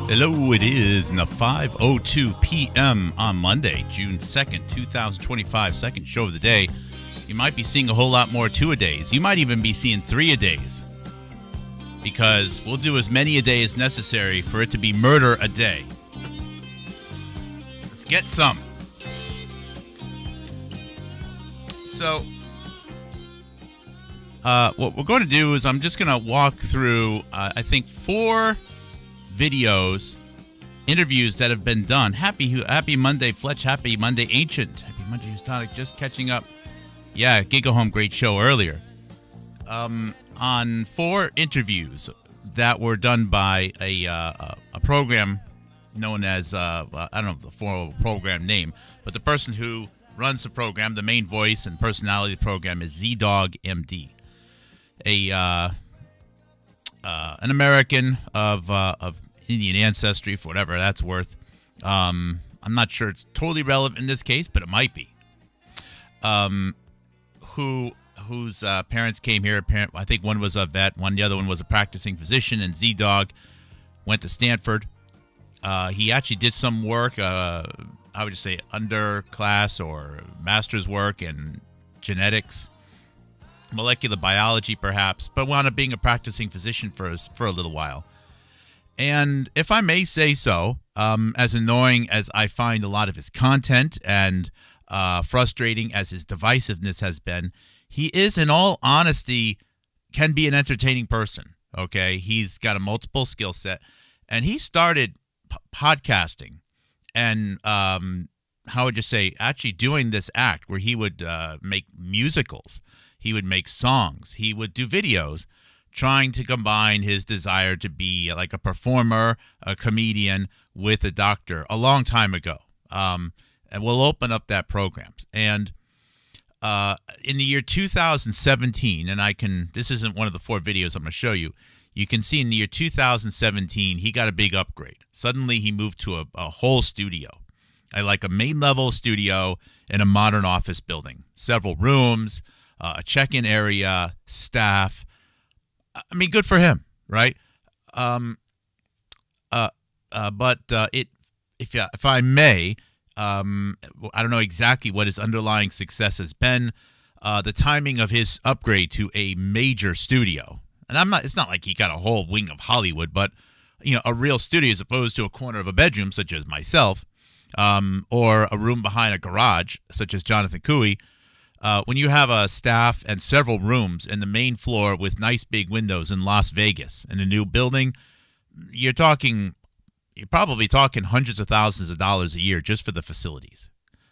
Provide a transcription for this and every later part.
Hello, it is in the 5:02 p.m. on Monday, June 2nd, 2025, second show of the day. You might be seeing a whole lot more two-a-days. You might even be seeing three-a-days, because we'll do as many a day as necessary for it to be murder a day. Let's get some. So, what we're going to do is I'm just going to walk through, I think, 4 videos, interviews that have been done. Happy Monday, Fletch. Happy Monday, Ancient. Happy Monday, Houstonic. Just catching up. Yeah, Giga Home, great show earlier. On 4 interviews that were done by a program known as, I don't know the formal program name, but the person who runs the program, the main voice and personality of the program is ZDoggMD. An American of Indian ancestry, for whatever that's worth. I'm not sure it's totally relevant in this case, but it might be. Whose parents came here. I think one was a vet, the other one was a practicing physician, and Z-Dog went to Stanford. He actually did some work, I would just say underclass or master's work in genetics, molecular biology perhaps, but wound up being a practicing physician for a little while. And if I may say so, as annoying as I find a lot of his content and frustrating as his divisiveness has been, he is, in all honesty, can be an entertaining person, okay? He's got a multiple skill set, and he started podcasting and, how would you say, actually doing this act where he would make musicals. He would make songs. He would do videos trying to combine his desire to be like a performer, a comedian, with a doctor a long time ago. And we'll open up that program. And in the year 2017, and this isn't one of the 4 videos I'm going to show you, you can see in the year 2017, he got a big upgrade. Suddenly he moved to a whole studio, like a main level studio in a modern office building, several rooms, a check-in area, staff. I mean, good for him, right? But if I may, I don't know exactly what his underlying success has been. The timing of his upgrade to a major studio, and it's not like he got a whole wing of Hollywood, but a real studio as opposed to a corner of a bedroom, such as myself, or a room behind a garage, such as Jonathan Cooey. When you have a staff and several rooms in the main floor with nice big windows in Las Vegas in a new building, you're probably talking hundreds of thousands of dollars a year just for the facilities.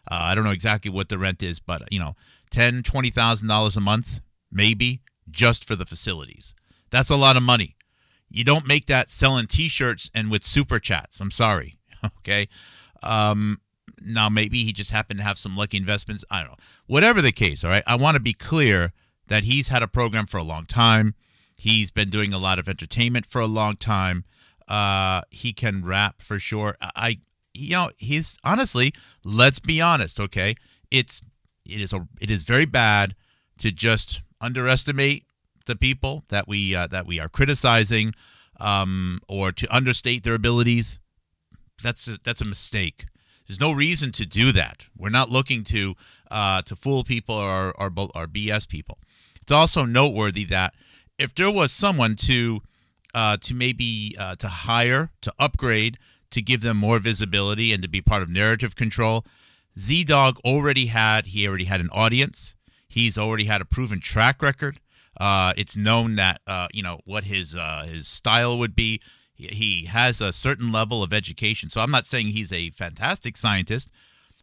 I don't know exactly what the rent is, but $10,000, $20,000 a month, maybe, just for the facilities. That's a lot of money. You don't make that selling T-shirts and with super chats. I'm sorry. Okay. Now, maybe he just happened to have some lucky investments. I don't know. Whatever the case, all right, I want to be clear that he's had a program for a long time. He's been doing a lot of entertainment for a long time. He can rap for sure. he's honestly, let's be honest, okay? It is very bad to just underestimate the people that we are criticizing, or to understate their abilities. That's a mistake. There's no reason to do that. We're not looking to fool people or BS people. It's also noteworthy that if there was someone to maybe to hire, to upgrade, to give them more visibility and to be part of narrative control, ZDogg already had an audience. He's already had a proven track record. It's known that what his style would be. He has a certain level of education. So I'm not saying he's a fantastic scientist,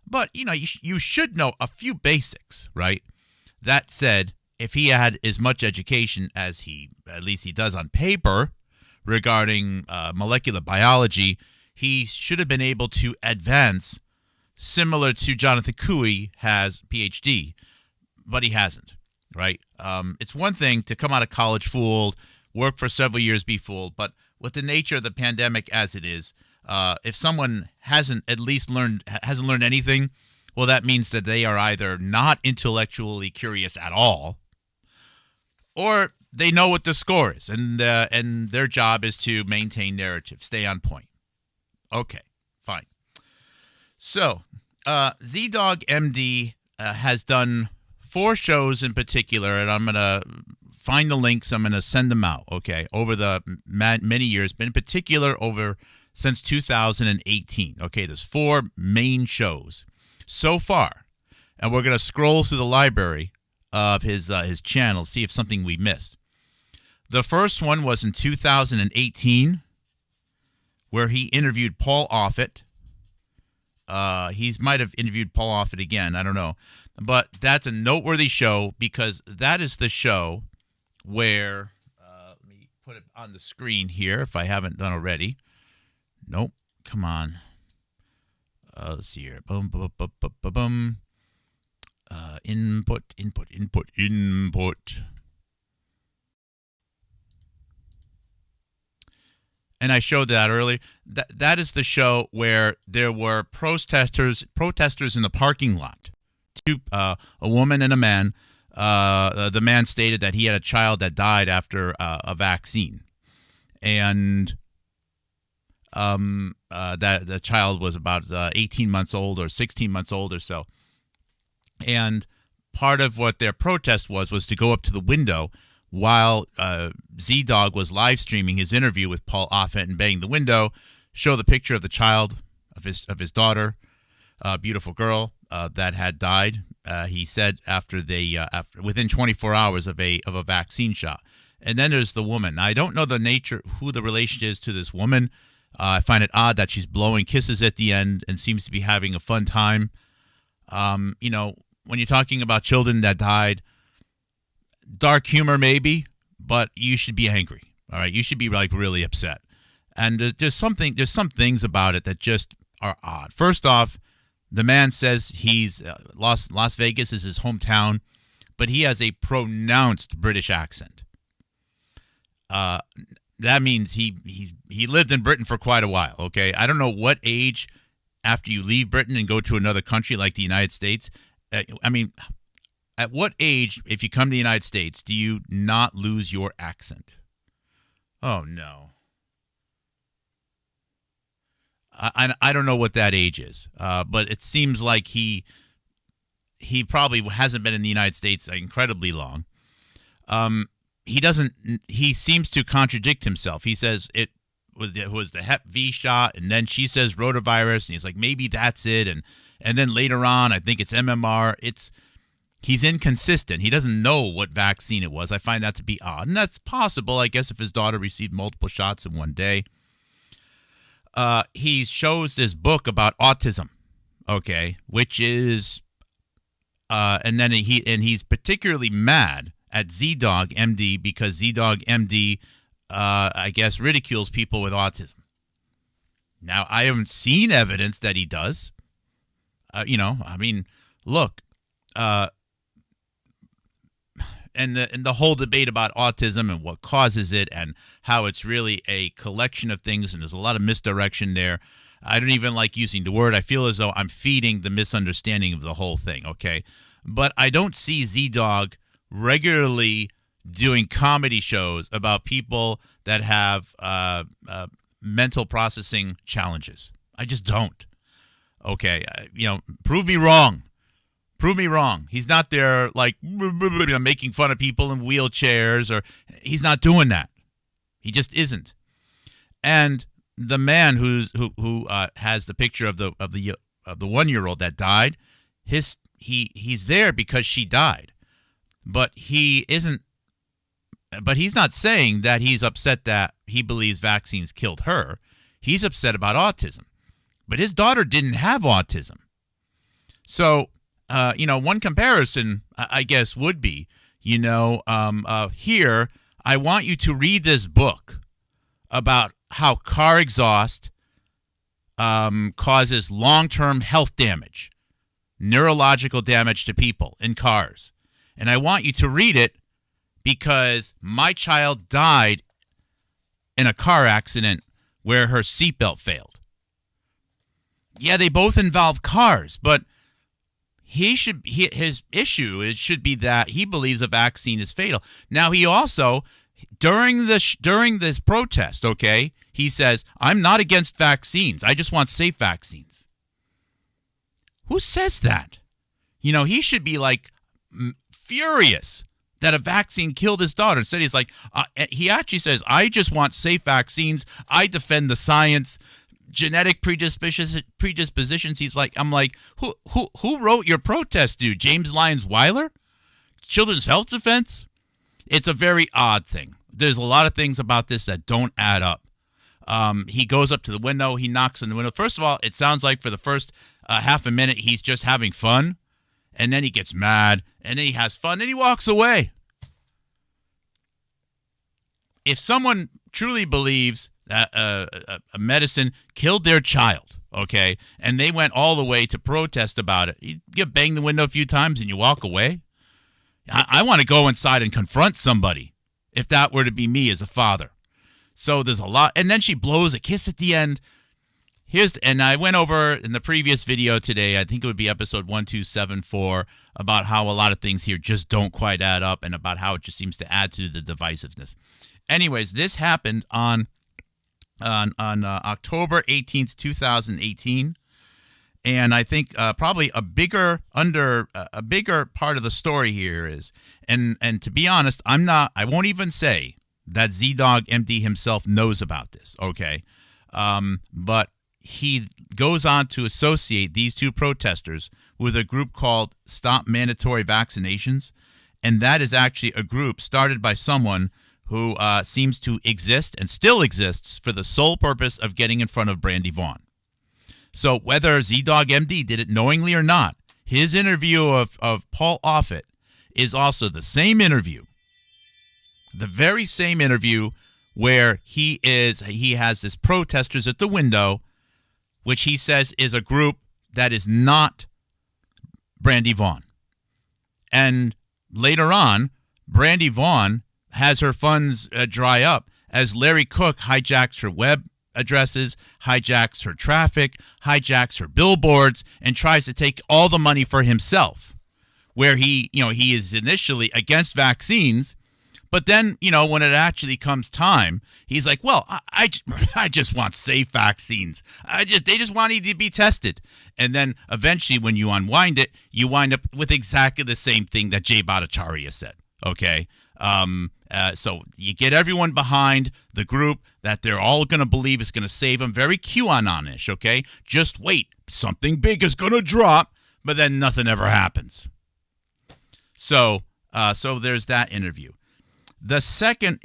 but you should know a few basics, right? That said, if he had as much education as at least he does on paper regarding molecular biology, he should have been able to advance similar to Jonathan Cooey has PhD, but he hasn't, right? It's one thing to come out of college fooled, work for several years, be fooled, but with the nature of the pandemic as it is, if someone hasn't learned anything, well, that means that they are either not intellectually curious at all, or they know what the score is, and their job is to maintain narrative, stay on point. Okay, fine. So, ZDoggMD has done 4 shows in particular, and I'm going to find the links. I'm going to send them out, okay, over the many years, but in particular since 2018. Okay, there's 4 main shows so far, and we're going to scroll through the library of his channel, see if something we missed. The first one was in 2018, where he interviewed Paul Offit. He might have interviewed Paul Offit again. I don't know. But that's a noteworthy show because that is the show where, let me put it on the screen here if I haven't done already. Nope. Come on. Let's see here. Boom, boom, boom, boom, boom, boom. Input. And I showed that earlier. That is the show where there were protesters in the parking lot. 2, a woman and a man. The man stated that he had a child that died after a vaccine, and that the child was about 18 months old or 16 months old or so. And part of what their protest was to go up to the window while ZDogg was live streaming his interview with Paul Offit and bang the window, show the picture of the child, of his daughter, a beautiful girl that had died. He said after within 24 hours of a vaccine shot. And then there's the woman. Now, I don't know who the relation is to this woman. I find it odd that she's blowing kisses at the end and seems to be having a fun time. When you're talking about children that died, dark humor maybe, but you should be angry. All right, you should be like really upset. And there's some things about it that just are odd. First off, the man says he's Las Vegas is his hometown, but he has a pronounced British accent. That means he lived in Britain for quite a while. Okay, I don't know what age after you leave Britain and go to another country like the United States. At what age, if you come to the United States, do you not lose your accent? Oh, no. I don't know what that age is, but it seems like he probably hasn't been in the United States incredibly long. He seems to contradict himself. He says it was the Hep V shot, and then she says rotavirus, and he's like, maybe that's it, and then later on, I think it's MMR. He's inconsistent. He doesn't know what vaccine it was. I find that to be odd, and that's possible, I guess, if his daughter received multiple shots in one day. He shows this book about autism, okay, which is, and then he's particularly mad at ZDoggMD because ZDoggMD, I guess, ridicules people with autism. Now, I haven't seen evidence that he does. Look, and the whole debate about autism and what causes it and how it's really a collection of things, and there's a lot of misdirection there. I don't even like using the word. I feel as though I'm feeding the misunderstanding of the whole thing, okay? But I don't see Z-Dog regularly doing comedy shows about people that have mental processing challenges. I just don't. Okay, prove me wrong. Prove me wrong. He's not there like making fun of people in wheelchairs, or he's not doing that. He just isn't. And the man who has the picture of the 1-year-old that died, he's there because she died, but he isn't. But he's not saying that he's upset that he believes vaccines killed her. He's upset about autism. But his daughter didn't have autism. So, one comparison, I guess, would be, here, I want you to read this book about how car exhaust causes long-term health damage, neurological damage to people in cars. And I want you to read it because my child died in a car accident where her seatbelt failed. Yeah, they both involve cars, but his issue should be that he believes a vaccine is fatal. Now, he also, during this protest, okay, he says, I'm not against vaccines. I just want safe vaccines. Who says that? He should be like furious that a vaccine killed his daughter. Instead, he's like, he actually says, I just want safe vaccines. I defend the science, genetic predispositions. I'm like, who wrote your protest, dude? James Lyons Weiler? Children's Health Defense? It's a very odd thing. There's a lot of things about this that don't add up. He goes up to the window. He knocks on the window. First of all, it sounds like for the first half a minute, he's just having fun. And then he gets mad, and then he has fun, and he walks away. If someone truly believes that a medicine killed their child, okay, and they went all the way to protest about it, you bang the window a few times and you walk away. I want to go inside and confront somebody if that were to be me as a father. So there's a lot. And then she blows a kiss at the end. And I went over in the previous video today, I think it would be episode 1274, about how a lot of things here just don't quite add up and about how it just seems to add to the divisiveness. Anyways, this happened on October 18th, 2018. And I think probably a bigger part of the story here is, and to be honest, I won't even say that ZDoggMD himself knows about this, okay? But he goes on to associate these two protesters with a group called Stop Mandatory Vaccinations, and that is actually a group started by someone who seems to exist and still exists for the sole purpose of getting in front of Brandy Vaughn. So whether ZDoggMD did it knowingly or not, his interview of Paul Offit is also the same interview, the very same interview where he has this protesters at the window, which he says is a group that is not Brandy Vaughn. And later on, Brandy Vaughn has her funds dry up as Larry Cook hijacks her web addresses, hijacks her traffic, hijacks her billboards, and tries to take all the money for himself, where he is initially against vaccines. But then, when it actually comes time, he's like, well, I just want safe vaccines. They just want to be tested. And then eventually when you unwind it, you wind up with exactly the same thing that Jay Bhattacharya said. Okay. So you get everyone behind the group that they're all going to believe is going to save them. Very QAnon-ish. Okay. Just wait. Something big is going to drop, but then nothing ever happens. So there's that interview. The second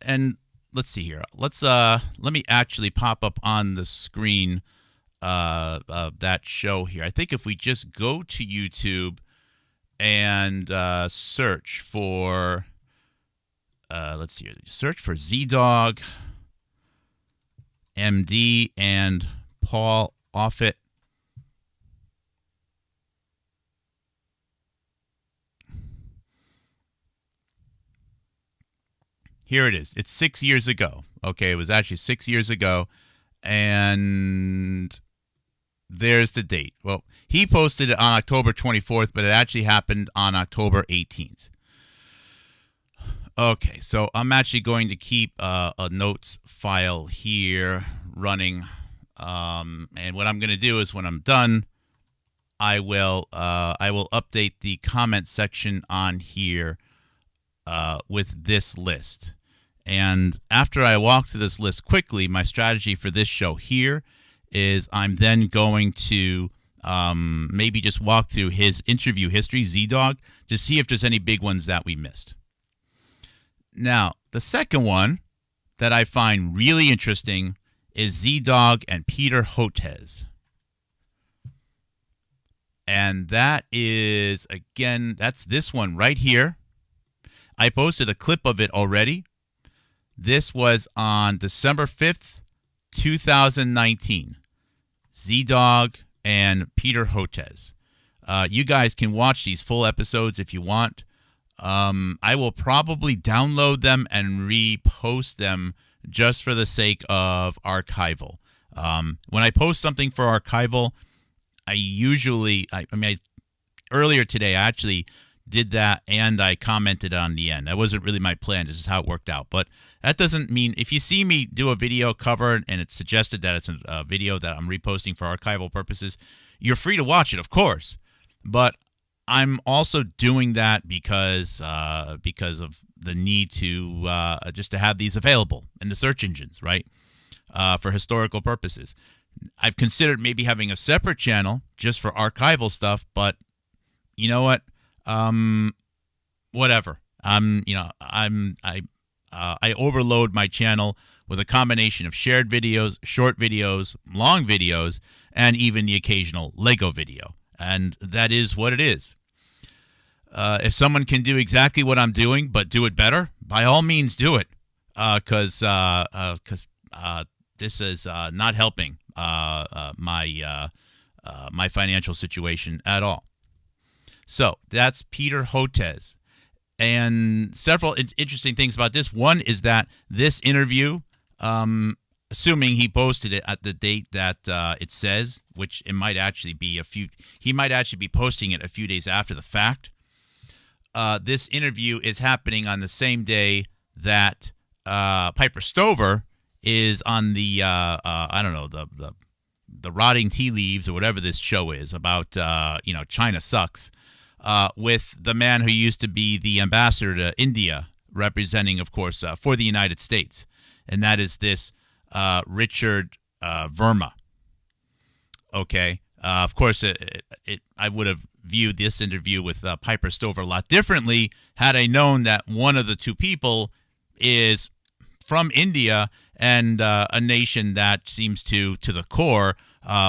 and let's see here. Let me actually pop up on the screen that show here. I think if we just go to YouTube and search for let's see here. Search for ZDoggMD and Paul Offit. Here it is. It's 6 years ago. Okay, it was actually 6 years ago. And there's the date. Well, he posted it on October 24th, but it actually happened on October 18th. Okay, so I'm actually going to keep a notes file here running. And what I'm going to do is when I'm done, I will update the comment section on here with this list. And after I walk through this list quickly, my strategy for this show here is I'm then going to maybe just walk through his interview history, ZDogg, to see if there's any big ones that we missed. Now, the second one that I find really interesting is ZDogg and Peter Hotez. And that is, again, that's this one right here. I posted a clip of it already. This was on December 5th, 2019. ZDogg and Peter Hotez. You guys can watch these full episodes if you want. I will probably download them and repost them just for the sake of archival. When I post something for archival, I usually, earlier today, I actually did that and I commented on the end. That wasn't really my plan. This is how it worked out. But that doesn't mean, if you see me do a video cover and it's suggested that it's a video that I'm reposting for archival purposes, you're free to watch it, of course. But I'm also doing that because of the need to just to have these available in the search engines, right? For historical purposes. I've considered maybe having a separate channel just for archival stuff, but you know what? Whatever. I overload my channel with a combination of shared videos, short videos, long videos, and even the occasional Lego video. And that is what it is. If someone can do exactly what I'm doing, but do it better, by all means do it. Because this is not helping my financial situation at all. So that's Peter Hotez. And several interesting things about this. One is that this interview, assuming he posted it at the date that it says, which it might actually be he might actually be posting it a few days after the fact. This interview is happening on the same day that Piper Stover is on the the Rotting Tea Leaves or whatever this show is about. China sucks. With the man who used to be the ambassador to India, representing, of course, for the United States, and that is this Richard Verma. Okay, of course, I would have viewed this interview with Piper Stover a lot differently had I known that one of the two people is from India and a nation that seems to the core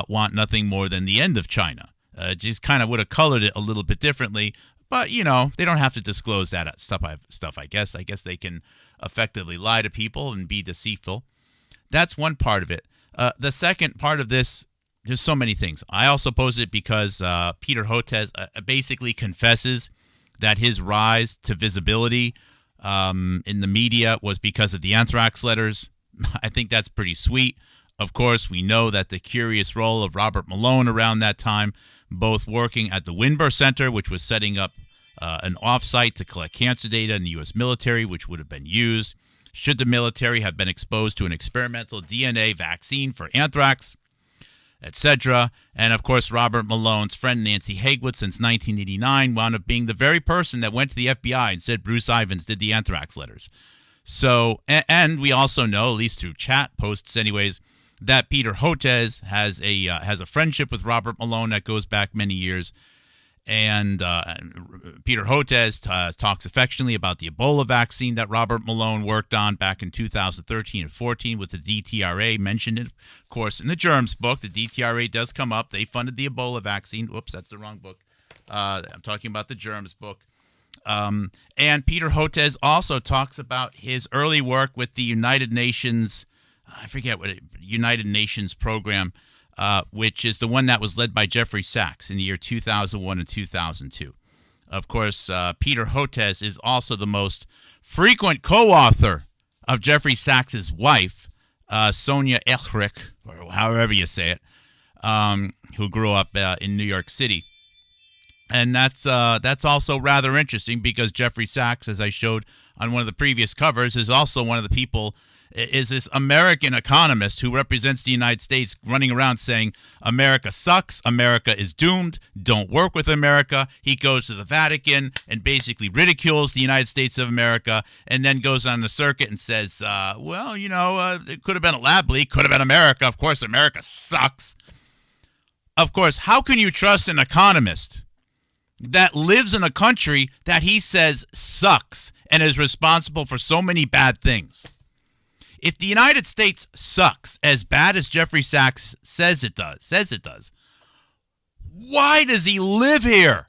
want nothing more than the end of China. Just kind of would have colored it a little bit differently, but they don't have to disclose that stuff. I guess they can effectively lie to people and be deceitful. That's one part of it. The second part of this, there's so many things. I also posted it because Peter Hotez basically confesses that his rise to visibility in the media was because of the anthrax letters. I think that's pretty sweet. Of course, we know that the curious role of Robert Malone around that time, both working at the Winburn Center, which was setting up an offsite to collect cancer data in the U.S. military, which would have been used should the military have been exposed to an experimental DNA vaccine for anthrax, etc. And, of course, Robert Malone's friend Nancy Hagwood since 1989 wound up being the very person that went to the FBI and said Bruce Ivins did the anthrax letters. So, and we also know, at least through chat posts anyways, that Peter Hotez has a friendship with Robert Malone that goes back many years. And Peter Hotez talks affectionately about the Ebola vaccine that Robert Malone worked on back in 2013 and 14 with the DTRA, mentioned it, of course, in the Germs book. The DTRA does come up. They funded the Ebola vaccine. Whoops, that's the wrong book. I'm talking about the Germs book. And Peter Hotez also talks about his early work with the United Nations, I forget what United Nations program, which is the one that was led by Jeffrey Sachs in the year 2001 and 2002. Of course, Peter Hotez is also the most frequent co-author of Jeffrey Sachs's wife, Sonia Echrich, or however you say it, who grew up in New York City. And that's also rather interesting because Jeffrey Sachs, as I showed on one of the previous covers, is also one of the people, is this American economist who represents the United States running around saying America sucks, America is doomed, don't work with America. He goes to the Vatican and basically ridicules the United States of America and then goes on the circuit and says, it could have been a lab leak, could have been America. Of course, America sucks. Of course, how can you trust an economist that lives in a country that he says sucks and is responsible for so many bad things? If the United States sucks as bad as Jeffrey Sachs says it does, why does he live here?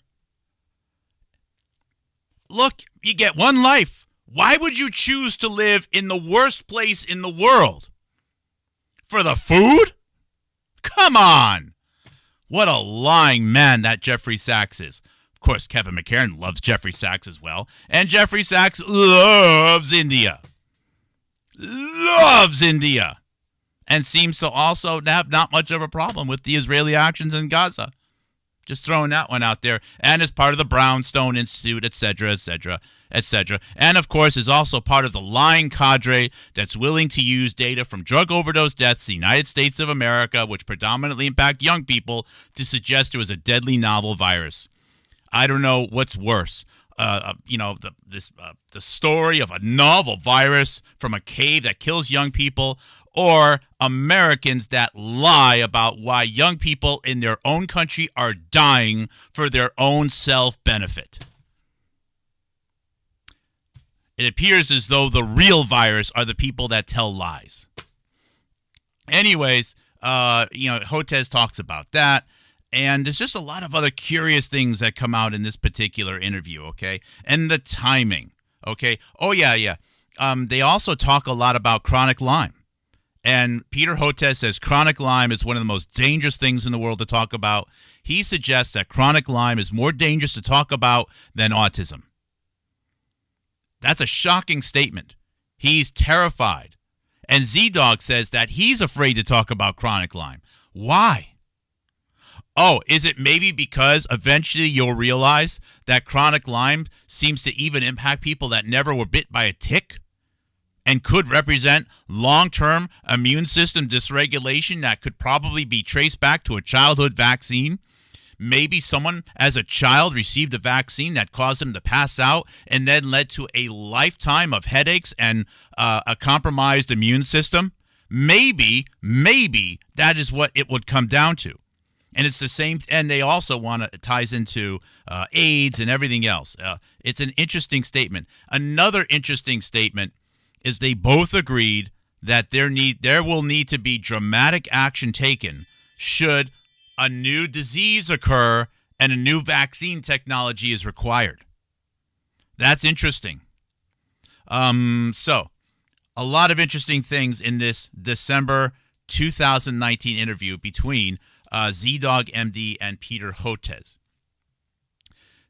Look, you get one life. Why would you choose to live in the worst place in the world? For the food? Come on. What a lying man that Jeffrey Sachs is. Of course, Kevin McCarran loves Jeffrey Sachs as well. And Jeffrey Sachs loves India. Loves India. And seems to also have not much of a problem with the Israeli actions in Gaza. Just throwing that one out there. And is part of the Brownstone Institute, etc., etc., etc. And, of course, is also part of the lying cadre that's willing to use data from drug overdose deaths in the United States of America, which predominantly impact young people, to suggest it was a deadly novel virus. I don't know what's worse. The story of a novel virus from a cave that kills young people, or Americans that lie about why young people in their own country are dying for their own self-benefit. It appears as though the real virus are the people that tell lies. Anyways, Hotez talks about that. And there's just a lot of other curious things that come out in this particular interview, okay? And the timing, okay? Oh, yeah. They also talk a lot about chronic Lyme. And Peter Hotez says chronic Lyme is one of the most dangerous things in the world to talk about. He suggests that chronic Lyme is more dangerous to talk about than autism. That's a shocking statement. He's terrified. And ZDogg says that he's afraid to talk about chronic Lyme. Why? Oh, is it maybe because eventually you'll realize that chronic Lyme seems to even impact people that never were bit by a tick and could represent long-term immune system dysregulation that could probably be traced back to a childhood vaccine? Maybe someone as a child received a vaccine that caused them to pass out and then led to a lifetime of headaches and a compromised immune system. Maybe that is what it would come down to. And it's the same, and they also it ties into AIDS and everything else. It's an interesting statement. Another interesting statement is they both agreed that there will need to be dramatic action taken should a new disease occur and a new vaccine technology is required. That's interesting. So, a lot of interesting things in this December 2019 interview between ZDoggMD and Peter Hotez.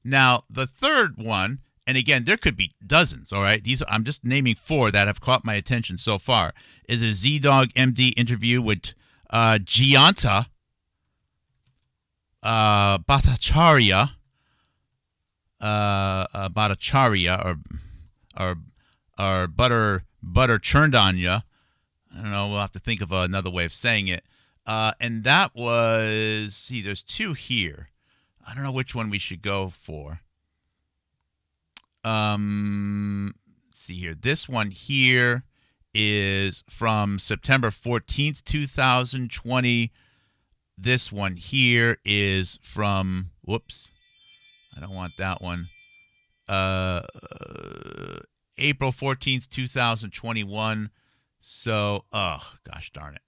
Now, the third one, and again, there could be dozens, all right? I'm just naming 4 that have caught my attention so far, is a ZDoggMD interview with Jayanta Bhattacharya, or Butter Churndanya. I don't know. We'll have to think of another way of saying it. And that was, there's 2 here. I don't know which one we should go for. Let's see here. This one here is from September 14th, 2020. This one here is from, whoops, I don't want that one. April 14th, 2021. So, gosh darn it.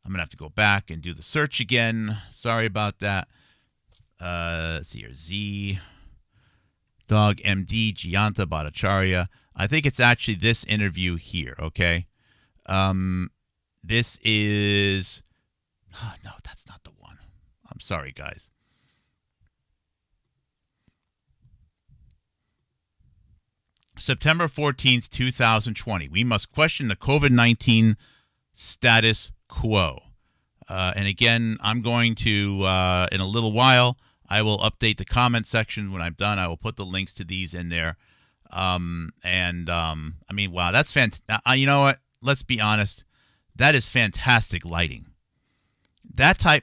I'm going to have to go back and do the search again. Sorry about that. Let's see here. ZDoggMD, Jayanta Bhattacharya. I think it's actually this interview here, okay? This is... Oh, no, that's not the one. I'm sorry, guys. September 14th, 2020. We must question the COVID-19 status quo. And again, I'm going to, in a little while, I will update the comment section. When I'm done, I will put the links to these in there. I mean, wow, that's fantastic. You know what? Let's be honest. That is fantastic lighting.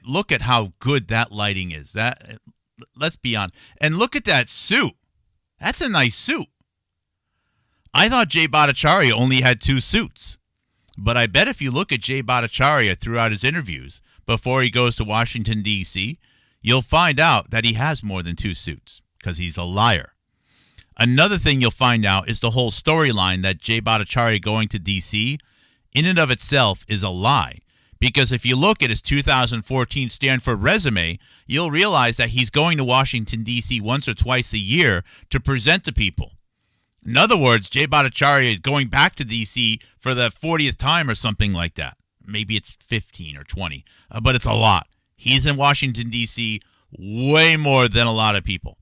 Look at how good that lighting is. Let's be honest. And look at that suit. That's a nice suit. I thought Jay Bhattacharya only had 2 suits. But I bet if you look at Jay Bhattacharya throughout his interviews before he goes to Washington, D.C., you'll find out that he has more than 2 suits because he's a liar. Another thing you'll find out is the whole storyline that Jay Bhattacharya going to D.C. in and of itself is a lie. Because if you look at his 2014 Stanford resume, you'll realize that he's going to Washington, D.C. once or twice a year to present to people. In other words, Jay Bhattacharya is going back to D.C. for the 40th time or something like that. Maybe it's 15 or 20, but it's a lot. He's in Washington, D.C. way more than a lot of people.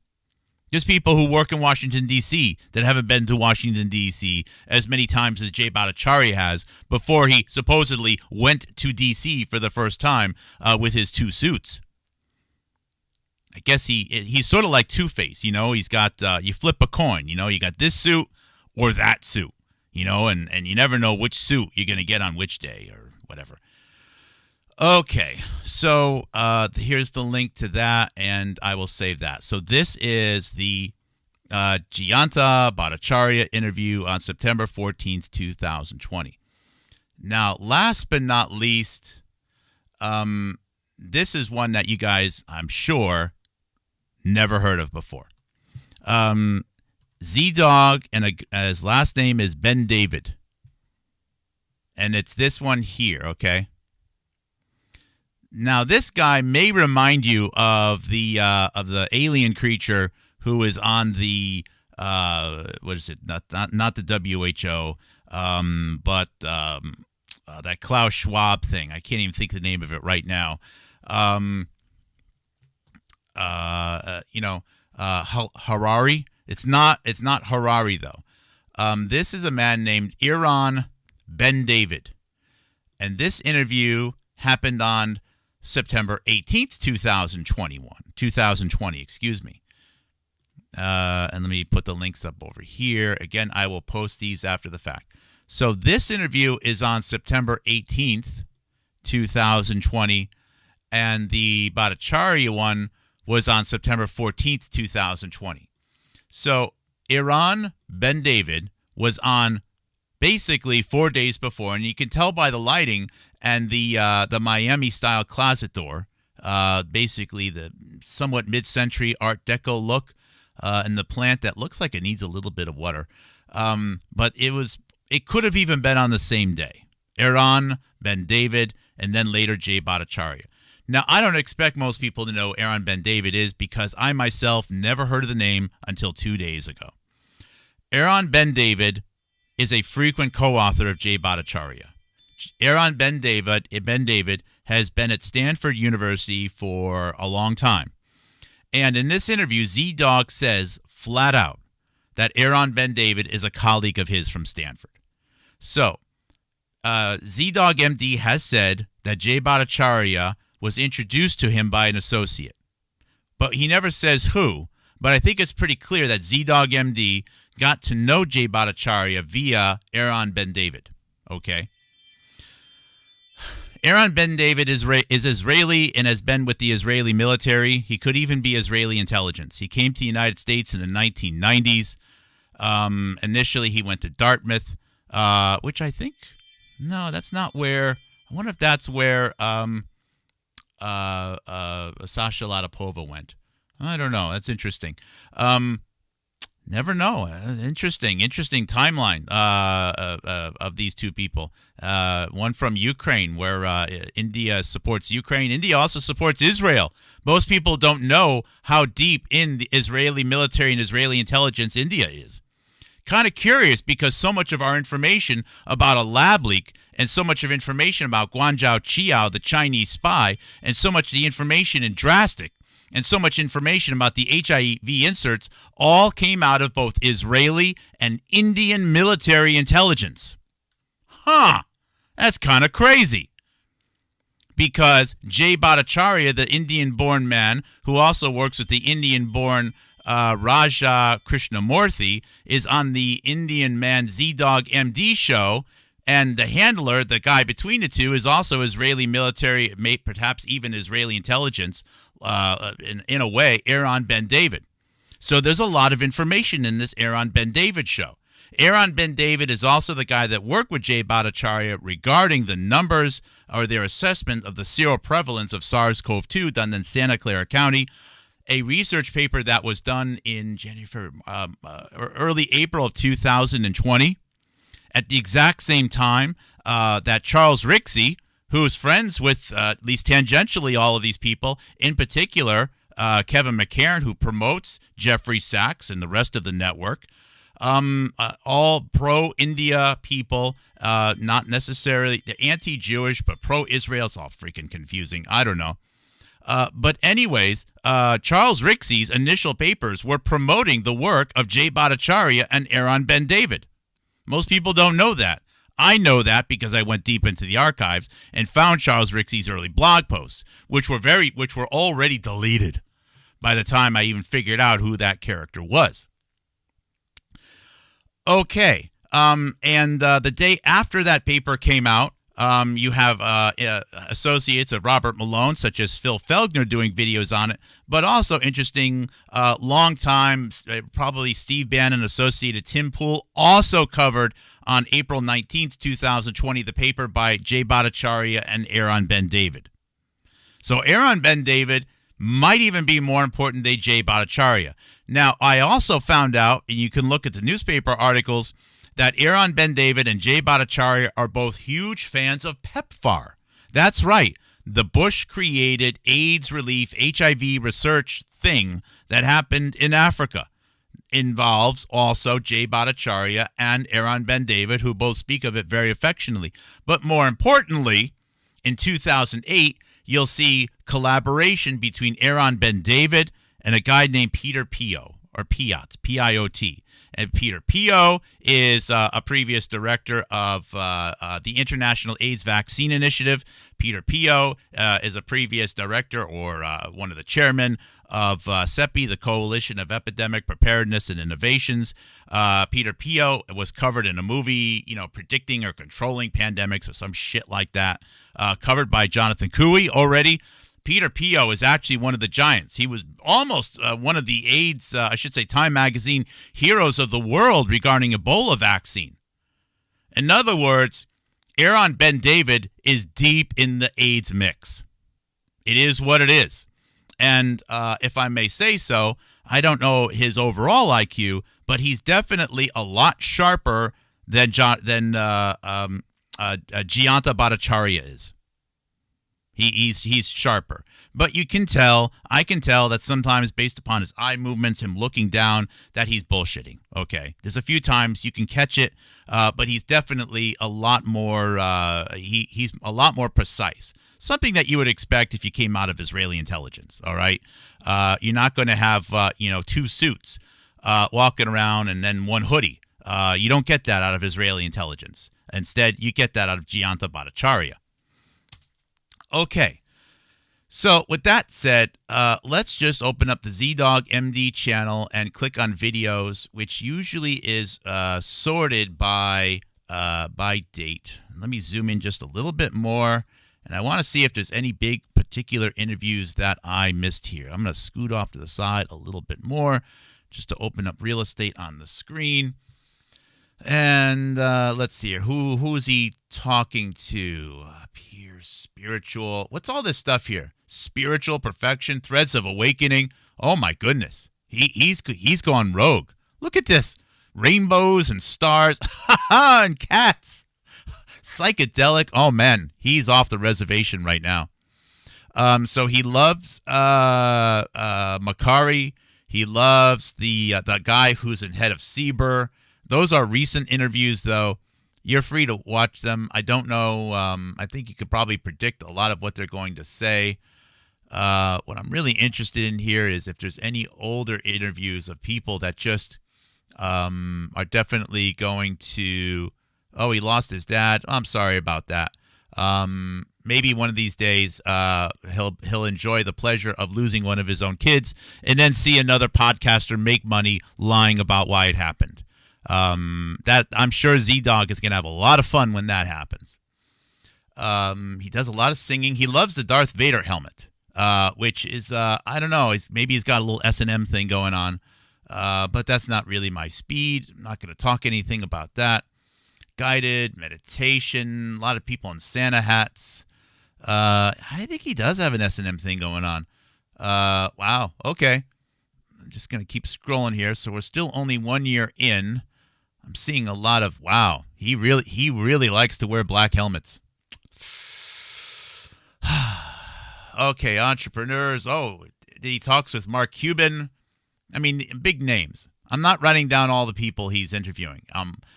There's people who work in Washington, D.C. that haven't been to Washington, D.C. as many times as Jay Bhattacharya has before he supposedly went to D.C. for the first time with his 2 suits. I guess he's sort of like Two-Face, you know. He's got, you flip a coin, you know. You got this suit or that suit, you know, and you never know which suit you're going to get on which day or whatever. Okay, so here's the link to that, and I will save that. So this is the Jayanta Bhattacharya interview on September 14th, 2020. Now, last but not least, this is one that you guys, I'm sure, never heard of before. ZDogg, and his last name is Ben David. And it's this one here, okay? Now, this guy may remind you of the alien creature who is on the what is it? Not the WHO, but that Klaus Schwab thing. I can't even think the name of it right now. Harari. It's not Harari though. This is a man named Iran Ben David, and this interview happened on September 18th, 2020, excuse me. And let me put the links up over here. Again, I will post these after the fact. So this interview is on September 18th, 2020, and the Bhattacharya one was on September 14th, 2020. So Iran Ben David was on basically 4 days before, and you can tell by the lighting and the Miami-style closet door, basically the somewhat mid-century Art Deco look, and the plant that looks like it needs a little bit of water. But it could have even been on the same day. Iran Ben David, and then later Jay Bhattacharya. Now, I don't expect most people to know Iran Ben David is because I myself never heard of the name until 2 days ago. Iran Ben David is a frequent co-author of Jay Bhattacharya. Iran Ben David has been at Stanford University for a long time. And in this interview, ZDogg says flat out that Iran Ben David is a colleague of his from Stanford. So, ZDoggMD has said that Jay Bhattacharya was introduced to him by an associate. But he never says who. But I think it's pretty clear that ZDoggMD got to know Jay Bhattacharya via Iran Ben David. Okay? Iran Ben David is Israeli and has been with the Israeli military. He could even be Israeli intelligence. He came to the United States in the 1990s. Initially, he went to Dartmouth, which I think, no, that's not where. I wonder if that's where Sasha Latapova went. I don't know. That's interesting. Never know. Interesting timeline of these two people. One from Ukraine, where India supports Ukraine. India also supports Israel. Most people don't know how deep in the Israeli military and Israeli intelligence India is. Kind of curious because so much of our information about a lab leak and so much of information about Guangzhou Qiao, the Chinese spy, and so much of the information in Drastic and so much information about the HIV inserts all came out of both Israeli and Indian military intelligence. Huh, that's kind of crazy. Because Jay Bhattacharya, the Indian-born man who also works with the Indian-born Raja Krishnamurthy, is on the Indian man ZDoggMD show, and the handler, the guy between the two, is also Israeli military, perhaps even Israeli intelligence, in a way, Aaron Ben David. So there's a lot of information in this Aaron Ben David show. Aaron Ben David is also the guy that worked with Jay Bhattacharya regarding the numbers or their assessment of the seroprevalence of SARS-CoV-2 done in Santa Clara County, a research paper that was done in early April of 2020, at the exact same time that Charles Rixey, who is friends with at least tangentially all of these people, in particular Kevin McCarran, who promotes Jeffrey Sachs and the rest of the network, all pro-India people, not necessarily anti-Jewish, but pro-Israel. It's all freaking confusing. I don't know. But anyways, Charles Rixey's initial papers were promoting the work of Jay Bhattacharya and Aaron Ben David. Most people don't know that. I know that because I went deep into the archives and found Charles Rixey's early blog posts, which were already deleted by the time I even figured out who that character was. Okay, and the day after that paper came out, you have associates of Robert Malone, such as Phil Felgner, doing videos on it, but also interesting, long time, probably Steve Bannon associated Tim Pool, also covered on April 19th, 2020, the paper by Jay Bhattacharya and Aaron Ben David. So Aaron Ben David might even be more important than Jay Bhattacharya. Now, I also found out, and you can look at the newspaper articles, that Aaron Ben David and Jay Bhattacharya are both huge fans of PEPFAR. That's right, the Bush-created AIDS relief HIV research thing that happened in Africa. Involves also Jay Bhattacharya and Aaron Ben David, who both speak of it very affectionately. But more importantly, in 2008, you'll see collaboration between Aaron Ben David and a guy named Peter Pio, or Piot, P-I-O-T. And Peter Pio is a previous director of the International AIDS Vaccine Initiative. Peter Pio is a previous director or one of the chairmen of CEPI, the Coalition of Epidemic Preparedness and Innovations. Peter Pio was covered in a movie, predicting or controlling pandemics or some shit like that, covered by Jonathan Cooey already. Peter Pio is actually one of the giants. He was almost one of the AIDS, Time Magazine heroes of the world regarding Ebola vaccine. In other words, Aaron Ben David is deep in the AIDS mix. It is what it is. And if I may say so, I don't know his overall IQ, but he's definitely a lot sharper than Jayanta Bhattacharya is. He's sharper. But I can tell that sometimes based upon his eye movements, him looking down, that he's bullshitting. Okay. There's a few times you can catch it, but he's definitely a lot more, he's a lot more precise. Something that you would expect if you came out of Israeli intelligence, all right? You're not going to have, two suits walking around and then one hoodie. You don't get that out of Israeli intelligence. Instead, you get that out of Jayanta Bhattacharya. Okay, so with that said, let's just open up the ZDoggMD channel and click on videos, which usually is sorted by date. Let me zoom in just a little bit more, and I want to see if there's any big particular interviews that I missed here. I'm going to scoot off to the side a little bit more just to open up real estate on the screen. And let's see here. Who is he talking to? Here, spiritual. What's all this stuff here? Spiritual perfection, threads of awakening. Oh my goodness, he's gone rogue. Look at this, rainbows and stars, and cats. Psychedelic. Oh man, he's off the reservation right now. So he loves Makari. He loves the guy who's in head of CBER. Those are recent interviews, though. You're free to watch them. I don't know. I think you could probably predict a lot of what they're going to say. What I'm really interested in here is if there's any older interviews of people that just are definitely going to, oh, he lost his dad. I'm sorry about that. Maybe one of these days he'll enjoy the pleasure of losing one of his own kids and then see another podcaster make money lying about why it happened. That I'm sure Z-Dog is going to have a lot of fun when that happens. He does a lot of singing. He loves the Darth Vader helmet, which is, I don't know, maybe he's got a little S&M thing going on, but that's not really my speed. I'm not going to talk anything about that. Guided meditation, a lot of people in Santa hats. I think he does have an S&M thing going on. Wow, okay. I'm just going to keep scrolling here. So we're still only 1 year in. I'm seeing a lot of, wow, he really likes to wear black helmets. Okay, entrepreneurs. Oh, he talks with Mark Cuban. I mean, big names. I'm not writing down all the people he's interviewing.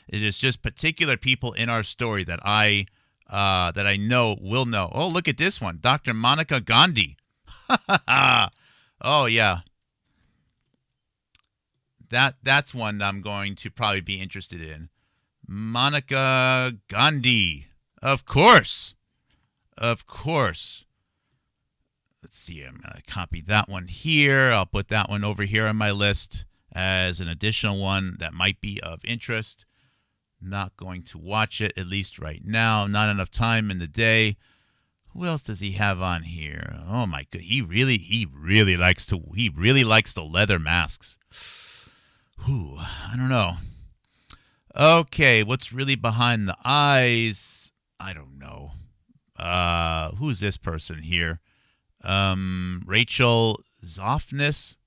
It is just particular people in our story that I know will know. Oh, look at this one, Dr. Monica Gandhi. Oh yeah, that's one I'm going to probably be interested in. Monica Gandhi, of course. Let's see. I'm gonna copy that one here. I'll put that one over here on my list as an additional one that might be of interest. Not going to watch it, at least right now. Not enough time in the day. Who else does he have on here? Oh my god, he really likes the leather masks. Whew, I don't know. Okay, what's really behind the eyes? I don't know. Who's this person here? Rachel Zoffness.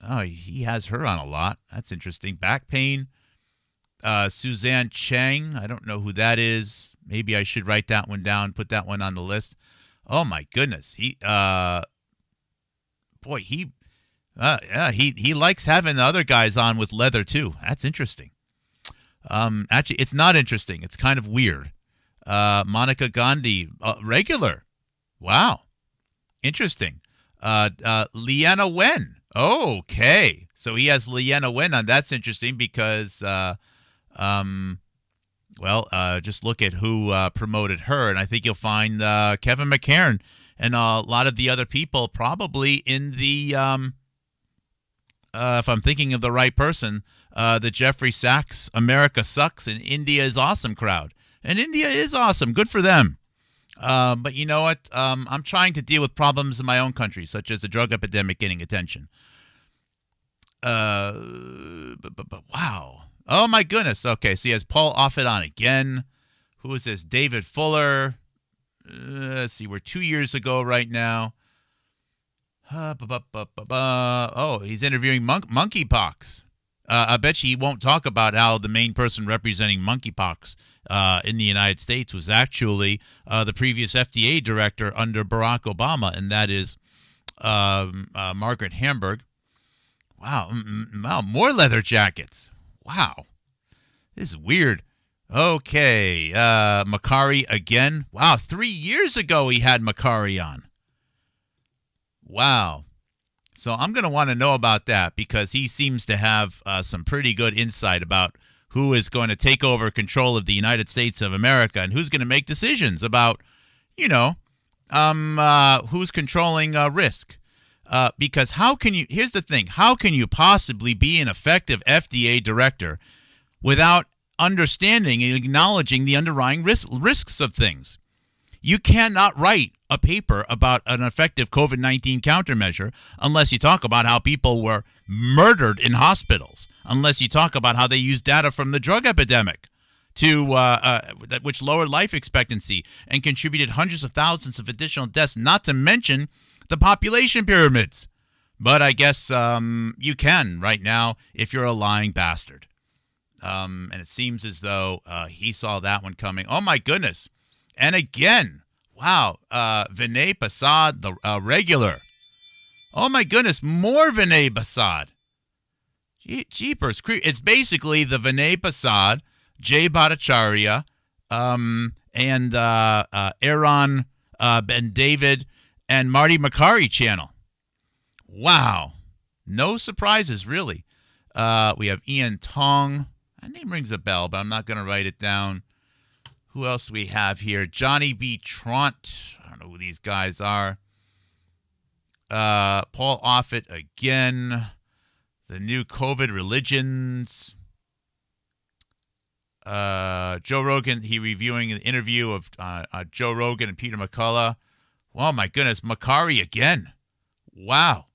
Oh, he has her on a lot. That's interesting. Back pain. Suzanne Chang. I don't know who that is. Maybe I should write that one down, put that one on the list. Oh my goodness. He likes having the other guys on with leather too. That's interesting. Actually, it's not interesting. It's kind of weird. Monica Gandhi, regular. Wow. Interesting. Leanna Wen. Okay. So he has Leanna Wen on. That's interesting because, just look at who promoted her. And I think you'll find Kevin McCarran and a lot of the other people probably in the, if I'm thinking of the right person, the Jeffrey Sachs, America Sucks and India is Awesome crowd. And India is awesome. Good for them. But you know what? I'm trying to deal with problems in my own country, such as the drug epidemic getting attention. But wow. Oh, my goodness. Okay, so he has Paul Offit on again. Who is this? David Fuller. Let's see. We're 2 years ago right now. Oh, he's interviewing monkeypox. I bet you he won't talk about how the main person representing monkeypox in the United States was actually the previous FDA director under Barack Obama, and that is Margaret Hamburg. Wow, more leather jackets. Wow, this is weird. Okay, Makari again. Wow, 3 years ago he had Makari on. Wow. So I'm going to want to know about that because he seems to have some pretty good insight about who is going to take over control of the United States of America and who's going to make decisions about, who's controlling risk. Because here's the thing, how can you possibly be an effective FDA director without understanding and acknowledging the underlying risks of things? You cannot write a paper about an effective COVID-19 countermeasure unless you talk about how people were murdered in hospitals, unless you talk about how they used data from the drug epidemic which lowered life expectancy and contributed hundreds of thousands of additional deaths, not to mention the population pyramids. But I guess you can right now if you're a lying bastard. And it seems as though he saw that one coming. Oh, my goodness. And again, wow, Vinay Prasad, the regular. Oh, my goodness, more Vinay Prasad. Jeepers. It's basically the Vinay Prasad, Jay Bhattacharya, and Aaron Ben David, and Marty Makary channel. Wow. No surprises, really. We have Ian Tong. That name rings a bell, but I'm not going to write it down. Who else do we have here? Johnny B. Tront. I don't know who these guys are. Paul Offit again. The new COVID religions. Joe Rogan, he reviewing an interview of Joe Rogan and Peter McCullough. Oh, my goodness. Makary again. Wow.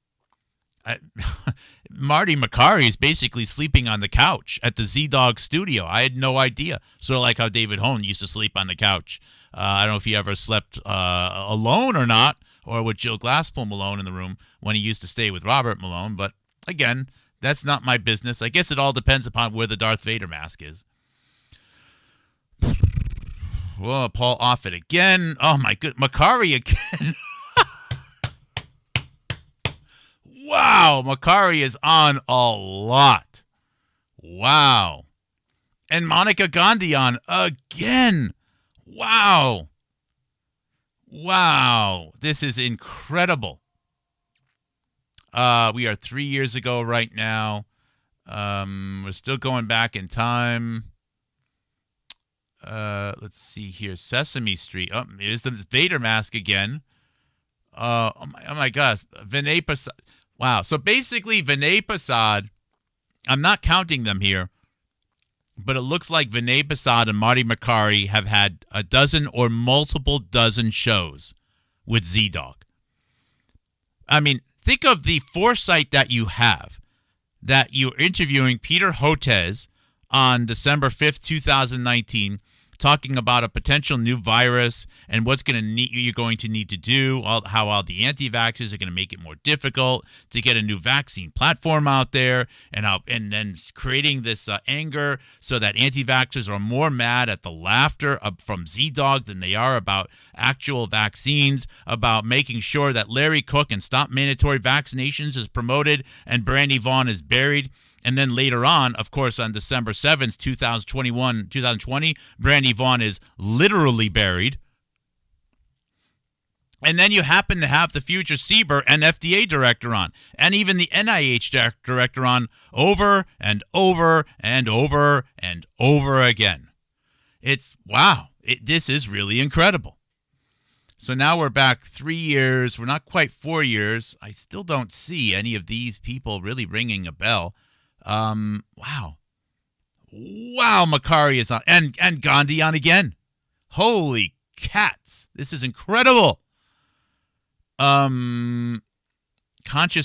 Marty Makary is basically sleeping on the couch at the ZDogg studio. I had no idea. Sort of like how David Hone used to sleep on the couch. I don't know if he ever slept alone or not, or with Jill Glasspool Malone in the room when he used to stay with Robert Malone. But again, that's not my business. I guess it all depends upon where the Darth Vader mask is. Whoa, Paul Offit again. Oh, my good. Makary again. Wow, Makary is on a lot. Wow. And Monica Gandhi on again. Wow. Wow. This is incredible. We are 3 years ago right now. We're still going back in time. Let's see here. Sesame Street. Oh, here's the Vader mask again. Oh my gosh. Vinay Prasad. Wow. So basically, Vinay Prasad, I'm not counting them here, but it looks like Vinay Prasad and Marty Makary have had a dozen or multiple dozen shows with ZDogg. I mean, think of the foresight that you have, that you're interviewing Peter Hotez on December 5th, 2019, talking about a potential new virus and what's you're going to need to do, how all the anti-vaxxers are going to make it more difficult to get a new vaccine platform out there, and then creating this anger so that anti-vaxxers are more mad at the laughter from ZDogg than they are about actual vaccines, about making sure that Larry Cook and Stop Mandatory Vaccinations is promoted and Brandy Vaughn is buried. And then later on, of course, on December 7th, 2020, Brandy Vaughn is literally buried. And then you happen to have the future CBER and FDA director on, and even the NIH director on over and over and over and over again. It's, wow, this is really incredible. So now we're back 3 years. We're not quite 4 years. I still don't see any of these people really ringing a bell. Wow, Makary is on, and Gandhi on again. Holy cats. This is incredible. Conscious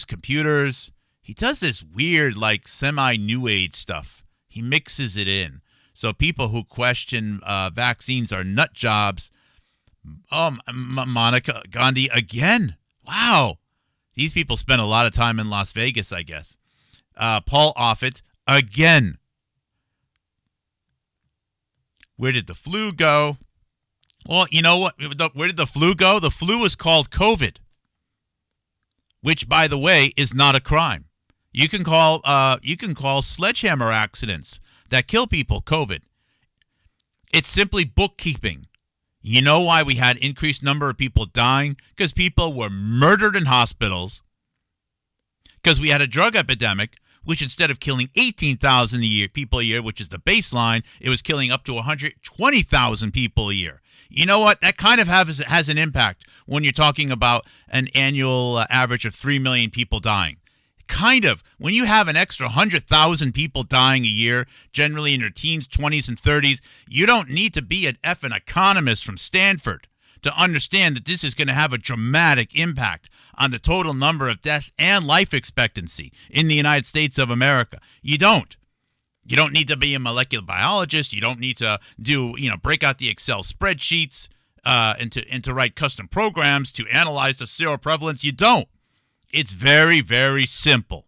Computers. He does this weird, like, semi-new age stuff. He mixes it in. So people who question vaccines are nut jobs. Monica Gandhi again. Wow. These people spend a lot of time in Las Vegas, I guess. Paul Offit again. Where did the flu go? Well, you know what? Where did the flu go? The flu is called COVID, which, by the way, is not a crime. You can call sledgehammer accidents that kill people COVID. It's simply bookkeeping. You know why we had increased number of people dying? Because people were murdered in hospitals. Because we had a drug epidemic, which instead of killing 18,000 people a year, which is the baseline, it was killing up to 120,000 people a year. You know what? That kind of has an impact when you're talking about an annual average of 3 million people dying. Kind of. When you have an extra 100,000 people dying a year, generally in their teens, 20s, and 30s, you don't need to be an effing economist from Stanford to understand that this is going to have a dramatic impact on the total number of deaths and life expectancy in the United States of America. You don't. You don't need to be a molecular biologist. You don't need to break out the Excel spreadsheets and to write custom programs to analyze the seroprevalence. You don't. It's very, very simple.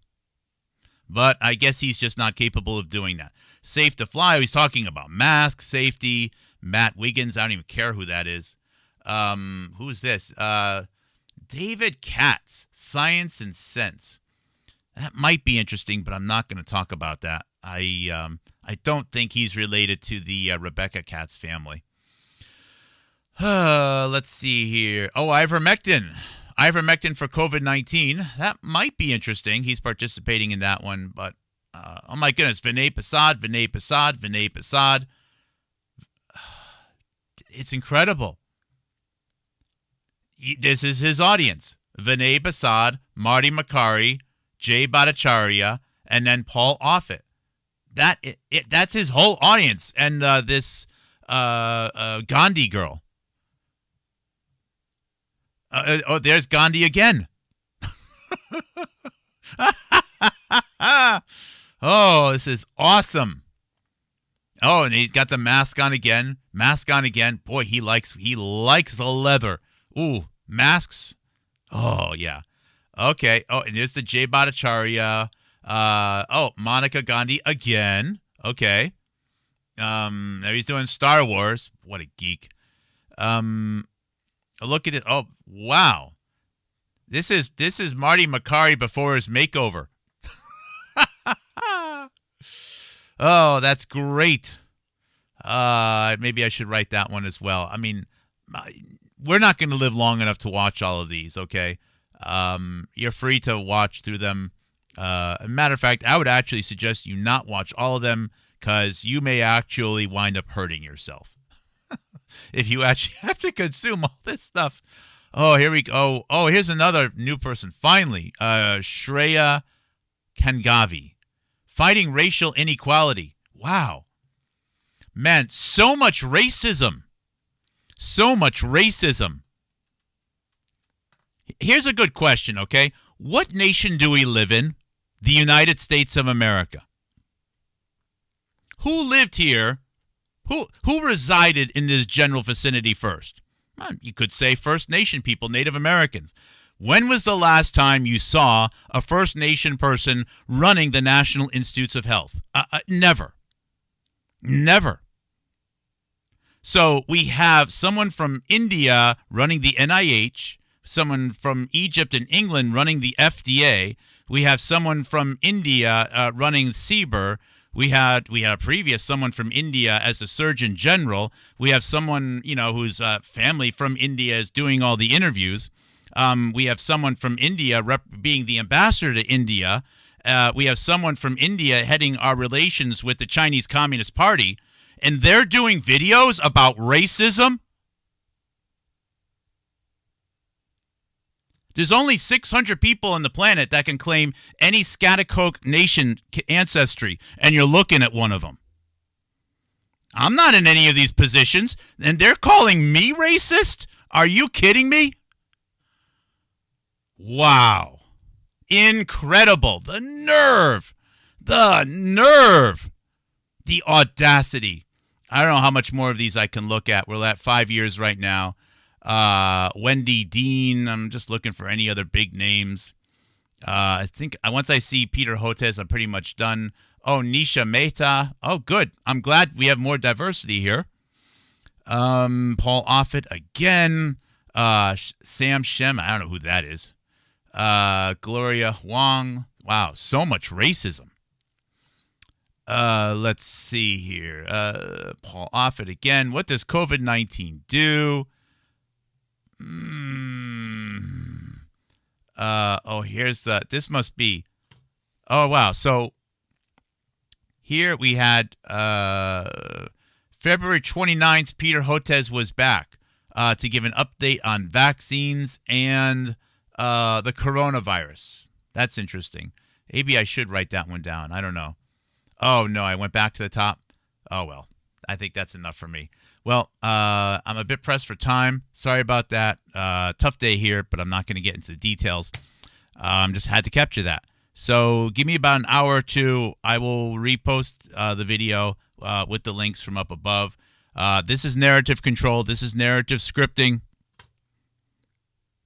But I guess he's just not capable of doing that. Safe to fly, he's talking about mask safety. Matt Wiggins, I don't even care who that is. Who's this? David Katz, Science and Sense. That might be interesting, but I'm not going to talk about that. I don't think he's related to the Rebecca Katz family. Let's see here. Oh, ivermectin. Ivermectin for COVID-19. That might be interesting. He's participating in that one, but oh my goodness, Vinay Prasad. It's incredible. This is his audience. Vinay Prasad, Marty Makari, Jay Bhattacharya, and then Paul Offit. That's his whole audience. And this Gandhi girl. There's Gandhi again. Oh, this is awesome. Oh, and he's got the mask on again. Boy, he likes the leather. Ooh, masks. Oh, yeah. Okay. Oh, and there's the Jay Bhattacharya. Monica Gandhi again. Okay. Now he's doing Star Wars. What a geek. Look at it. Oh, wow. This is Marty Makari before his makeover. Oh, that's great. Maybe I should write that one as well. I mean, we're not going to live long enough to watch all of these, okay? You're free to watch through them. Matter of fact, I would actually suggest you not watch all of them because you may actually wind up hurting yourself if you actually have to consume all this stuff. Oh, here we go. Oh, here's another new person. Finally, Shreya Kangavi. Fighting racial inequality. Wow. Man, so much racism. Here's a good question, okay? What nation do we live in? The United States of America. Who lived here? Who resided in this general vicinity first? Well, you could say First Nation people, Native Americans. When was the last time you saw a First Nation person running the National Institutes of Health? Never. So we have someone from India running the NIH, someone from Egypt and England running the FDA. We have someone from India running CBER. We had previous someone from India as a Surgeon General. We have someone, whose family from India is doing all the interviews. We have someone from India being the ambassador to India. We have someone from India heading our relations with the Chinese Communist Party. And they're doing videos about racism? There's only 600 people on the planet that can claim any Scotticoke nation ancestry, and you're looking at one of them. I'm not in any of these positions, and they're calling me racist? Are you kidding me? Wow. Incredible. The nerve. The audacity. I don't know how much more of these I can look at. We're at 5 years right now. Wendy Dean. I'm just looking for any other big names. I think once I see Peter Hotez, I'm pretty much done. Oh, Nisha Mehta. Oh, good. I'm glad we have more diversity here. Paul Offit again. Sam Shem. I don't know who that is. Gloria Huang. Wow, so much racism. Let's see here. Paul Offit again. What does COVID-19 do? Here's this must be. Oh, wow. So here we had February 29th, Peter Hotez was back to give an update on vaccines and the coronavirus. That's interesting. Maybe I should write that one down. I don't know. Oh, no, I went back to the top. Oh, well, I think that's enough for me. Well, I'm a bit pressed for time. Sorry about that. Tough day here, but I'm not going to get into the details. Just had to capture that. So give me about an hour or two. I will repost the video with the links from up above. This is narrative control. This is narrative scripting.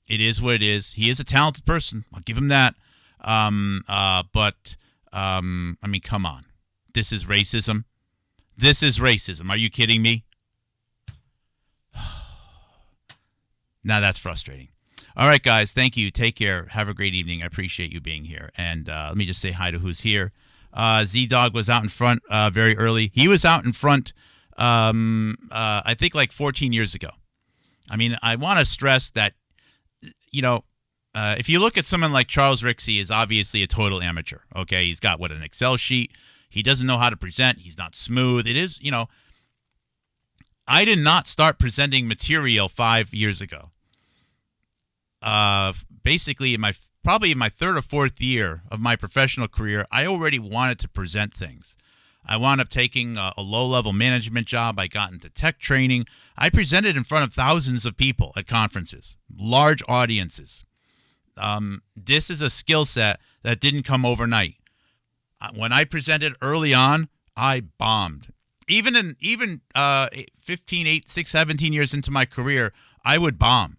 It is what it is. He is a talented person. I'll give him that. But I mean, come on. This is racism. This is racism. Are you kidding me? Now that's frustrating. All right, guys. Thank you. Take care. Have a great evening. I appreciate you being here. And let me just say hi to who's here. Z-Dog was out in front very early. He was out in front, I think, like 14 years ago. I mean, I want to stress that, if you look at someone like Charles Rixey, is obviously a total amateur. Okay, he's got an Excel sheet. He doesn't know how to present. He's not smooth. It is, I did not start presenting material 5 years ago. Basically, probably in my third or fourth year of my professional career, I already wanted to present things. I wound up taking a low-level management job. I got into tech training. I presented in front of thousands of people at conferences, large audiences. This is a skill set that didn't come overnight. When I presented early on, I bombed. Even 17 years into my career, I would bomb.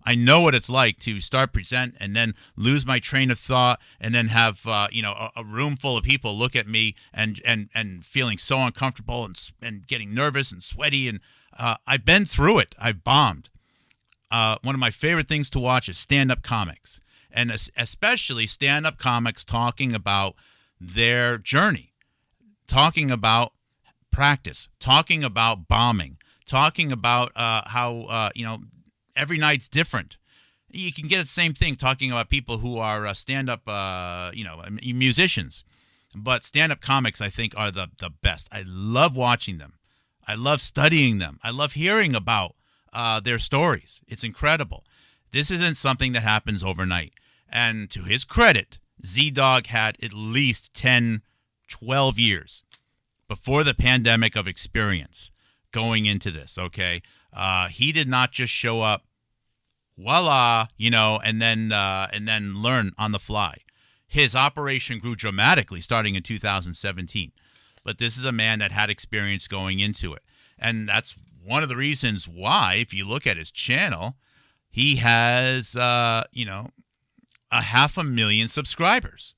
I know what it's like to start present and then lose my train of thought and then have a room full of people look at me and feeling so uncomfortable and getting nervous and sweaty. And I've been through it. I've bombed. One of my favorite things to watch is stand-up comics, and especially stand-up comics talking about their journey, talking about practice, talking about bombing, talking about how every night's different. You can get the same thing talking about people who are stand-up, musicians. But stand-up comics, I think, are the best. I love watching them. I love studying them. I love hearing about their stories. It's incredible. This isn't something that happens overnight. And to his credit, ZDogg had at least 10, 12 years before the pandemic of experience going into this, okay? He did not just show up, voila, and then learn on the fly. His operation grew dramatically starting in 2017. But this is a man that had experience going into it. And that's one of the reasons why, if you look at his channel, he has, 500,000 subscribers.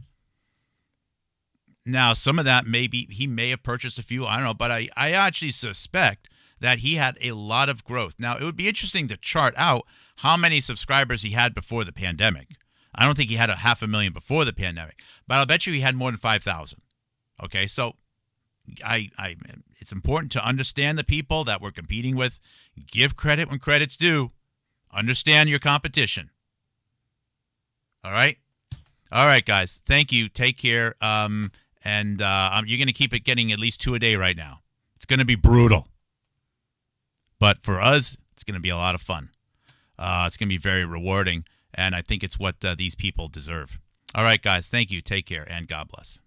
Now, some of that he may have purchased a few, I don't know, but I actually suspect that he had a lot of growth. Now, it would be interesting to chart out how many subscribers he had before the pandemic. I don't think he had 500,000 before the pandemic, but I'll bet you he had more than 5,000. Okay, so it's important to understand the people that we're competing with. Give credit when credit's due. Understand your competition. All right? All right, guys. Thank you. Take care. You're going to keep it getting at least 2 a day right now. It's going to be brutal. But for us, it's going to be a lot of fun. It's going to be very rewarding, and I think it's what these people deserve. All right, guys. Thank you. Take care, and God bless.